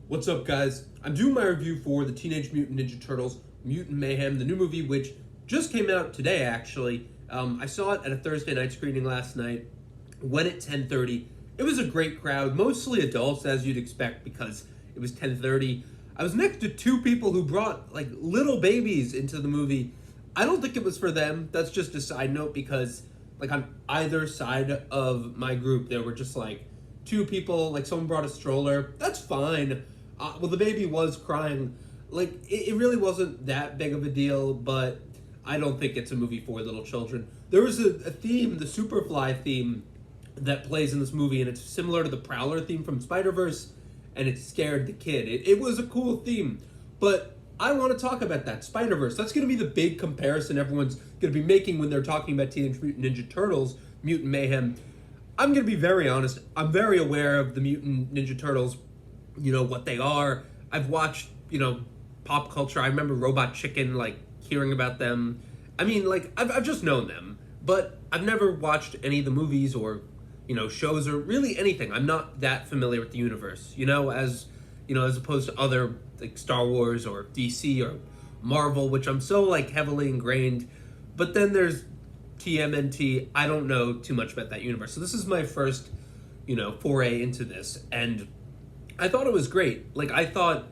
What's up, guys? I'm doing my review for the Teenage Mutant Ninja Turtles Mutant Mayhem, the new movie, which just came out today, actually. I saw it at a Thursday night screening last night, went at 10:30. It was a great crowd, mostly adults, as you'd expect, because it was 10:30. I was next to two people who brought, like, little babies into the movie. I don't think it was for them. That's just a side note, because, like, on either side of my group, there were just, like, two people, like, someone brought a stroller. That's fine. Well, the baby was crying. Like, it really wasn't that big of a deal, but I don't think it's a movie for little children. There was a theme, the Superfly theme, that plays in this movie, and it's similar to the Prowler theme from Spider-Verse, and it scared the kid. It was a cool theme, but I want to talk about that, Spider-Verse. That's going to be the big comparison everyone's going to be making when they're talking about Teenage Mutant Ninja Turtles, Mutant Mayhem. I'm going to be very honest. I'm very aware of the Mutant Ninja Turtles, what they are. I've watched, pop culture. I remember Robot Chicken, like, hearing about them. I mean, like, I've just known them, but I've never watched any of the movies or, shows or really anything. I'm not that familiar with the universe, as opposed to other, like, Star Wars or DC or Marvel, which I'm so, like, heavily ingrained. But then there's TMNT. I don't know too much about that universe. So this is my first, foray into this, and I thought it was great. Like, I thought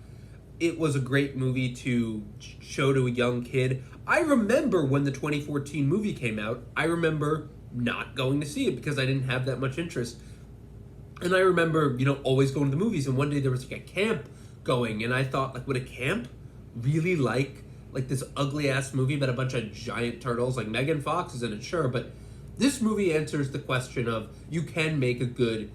it was a great movie to show to a young kid. I remember when the 2014 movie came out, I remember not going to see it because I didn't have that much interest. And I remember, always going to the movies, and one day there was like a camp going, and I thought, like, would a camp really like this ugly ass movie about a bunch of giant turtles? Like, Megan Fox is in it, sure, but this movie answers the question of you can make a good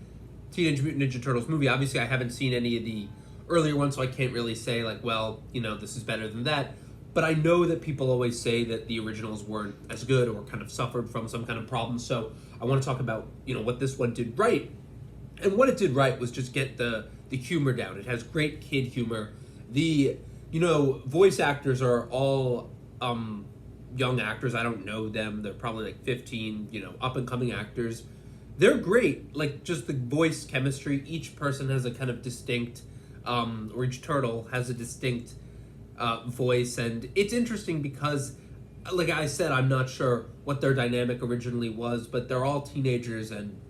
Teenage Mutant Ninja Turtles movie. Obviously, I haven't seen any of the earlier ones, so I can't really say, like, well, this is better than that. But I know that people always say that the originals weren't as good or kind of suffered from some kind of problem. So I want to talk about, what this one did right. And what it did right was just get the humor down. It has great kid humor. The, voice actors are all young actors. I don't know them. They're probably like 15, up-and-coming actors. They're great. Like, just the voice chemistry. Each person has a kind of distinct, or each turtle has a distinct voice. And it's interesting because, like I said, I'm not sure what their dynamic originally was, but they're all teenagers, and,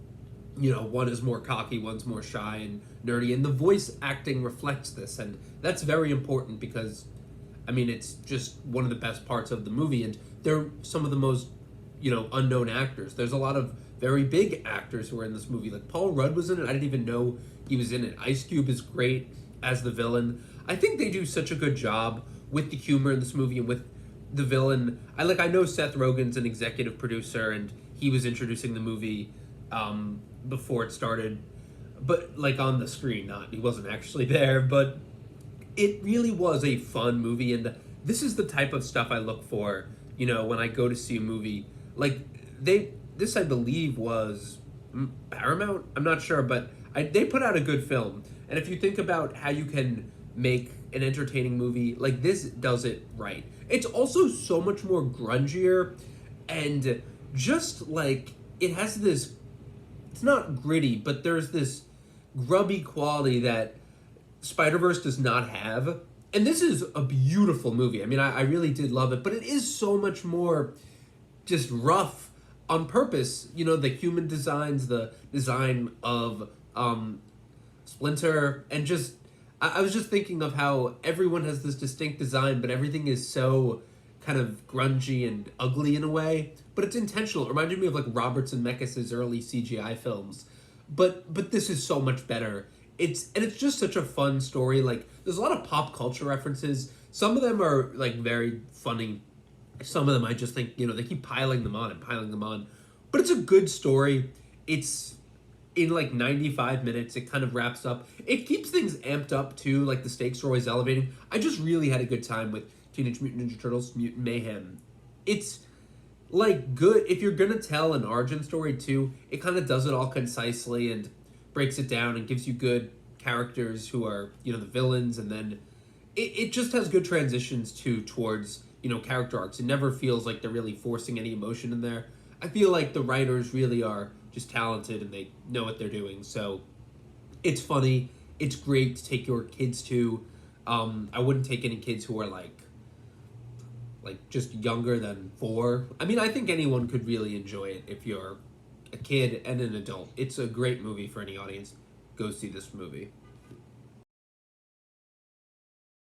one is more cocky, one's more shy and nerdy. And the voice acting reflects this. And that's very important because, it's just one of the best parts of the movie. And they're some of the most, unknown actors. There's a lot of very big actors who are in this movie. Like, Paul Rudd was in it. I didn't even know he was in it. Ice Cube is great as the villain. I think they do such a good job with the humor in this movie and with the villain. I know Seth Rogen's an executive producer, and he was introducing the movie before it started, but, like, on the screen, he wasn't actually there. But it really was a fun movie, and this is the type of stuff I look for, when I go to see a movie. Like, this, I believe, was Paramount? I'm not sure, but they put out a good film. And if you think about how you can make an entertaining movie, like, this does it right. It's also so much more grungier, and just, like, it has this, it's not gritty, but there's this grubby quality that Spider-Verse does not have. And this is a beautiful movie. I really did love it, but it is so much more just rough on purpose. The human designs, the design of Splinter, and just I was just thinking of how everyone has this distinct design, but everything is so kind of grungy and ugly in a way. But it's intentional. It reminded me of, like, Roberts and Zemeckis' early CGI films. But this is so much better. It's just such a fun story. Like, there's a lot of pop culture references. Some of them are, like, very funny. Some of them I just think, they keep piling them on and piling them on. But it's a good story. It's in, like, 95 minutes. It kind of wraps up. It keeps things amped up, too. Like, the stakes are always elevating. I just really had a good time with Teenage Mutant Ninja Turtles Mutant Mayhem. It's, like, good. If you're going to tell an origin story, too, it kind of does it all concisely and breaks it down and gives you good characters who are, the villains. And then it just has good transitions, too, towards, character arcs. It never feels like they're really forcing any emotion in there. I feel like the writers really are just talented and they know what they're doing. So it's funny. it's great to take your kids to. I wouldn't take any kids who are like just younger than 4. I mean, I think anyone could really enjoy it if you're a kid and an adult. It's a great movie for any audience. Go see this movie.